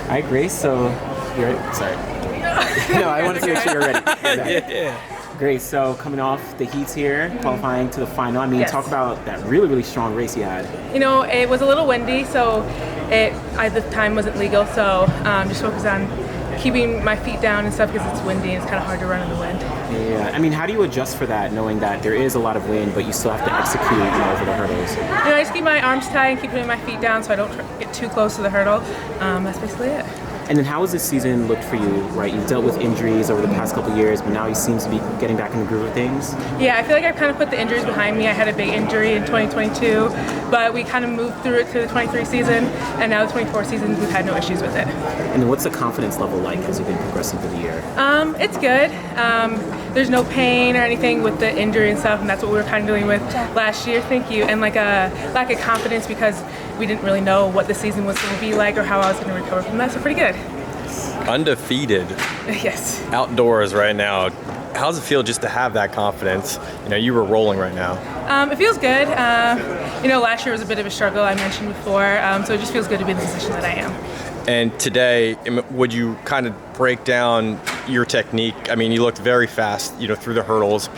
All right, Grace, so you're ready? Sorry. No, I wanted to make sure you're ready. Yeah. Grace, so coming off the heats here, qualifying to the final, I mean, Yes. talk about that really, really strong race you had. You know, it was a little windy, so it at the time wasn't legal, so just focused on keeping my feet down and stuff because it's windy and it's kind of hard to run in the wind. Yeah, I mean, how do you adjust for that, knowing that there is a lot of wind, but you still have to execute, over the hurdles? You know, I just keep my arms tight and keep putting my feet down so I don't get too close to the hurdle. That's basically it. And then how has this season looked for you, right? You've dealt with injuries over the past couple of years, but now you seem to be getting back in the groove of things. Yeah, I feel like I've kind of put the injuries behind me. I had a big injury in 2022, but we kind of moved through it to the 23 season, and now the 24 season, we've had no issues with it. And then what's the confidence level like as you've been progressing through the year? It's good. There's no pain or anything with the injury and stuff, and that's what we were kind of dealing with last year. Thank you. And like a lack of confidence because we didn't really know what the season was going to be like or how I was going to recover from that, so pretty good. Undefeated Yes. outdoors right now. How's it feel just to have that confidence? You were rolling right now. It feels good. Last year was a bit of a struggle, I mentioned before, so it just feels good to be in the position that I am. And today, would you kind of break down your technique? I mean, you looked very fast, through the hurdles.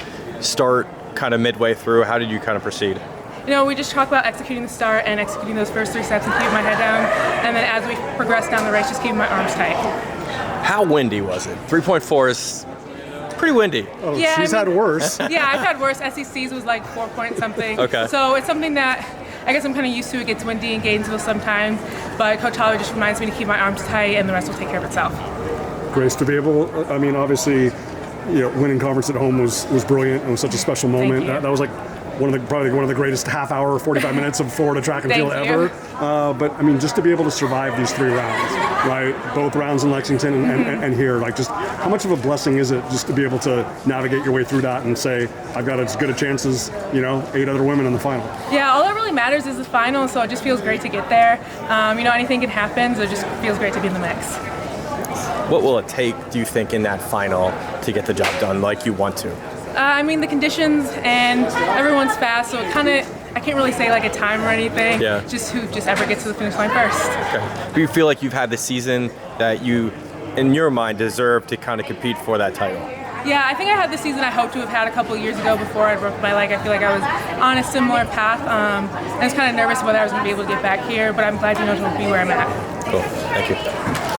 Start kind of midway through. How did you kind of proceed? We just talk about executing the start and executing those first 3 steps and keeping my head down. And then as we progress down the race, just keeping my arms tight. How windy was it? 3.4 is pretty windy. Oh, Yeah, she's had worse. Yeah, I've had worse. SECs was like 4 point something. Okay. So it's something that I guess I'm kind of used to. It gets windy in Gainesville sometimes, but Coach Holler just reminds me to keep my arms tight and the rest will take care of itself. Grace, to be able, I mean, obviously, winning conference at home was brilliant. It was such a special moment. you. That was like probably one of the greatest half hour, 45 minutes of Florida track and field Thank ever. you. But I mean, just to be able to survive these 3 rounds, right? Both rounds in Lexington and here, like just how much of a blessing is it just to be able to navigate your way through that and say, I've got as good a chance as, 8 other women in the final. Yeah, all that really matters is the final, so it just feels great to get there. Anything can happen, so it just feels great to be in the mix. What will it take, do you think, in that final to get the job done like you want to? The conditions and everyone's fast, so it kind of, I can't really say like a time or anything. Yeah. Just who just ever gets to the finish line first. Okay. Do you feel like you've had the season that you, in your mind, deserve to kind of compete for that title? Yeah, I think I had the season I hoped to have had a couple years ago before I broke my leg. I feel like I was on a similar path. I was kind of nervous whether I was going to be able to get back here, but I'm glad to be where I'm at. Cool. Thank you.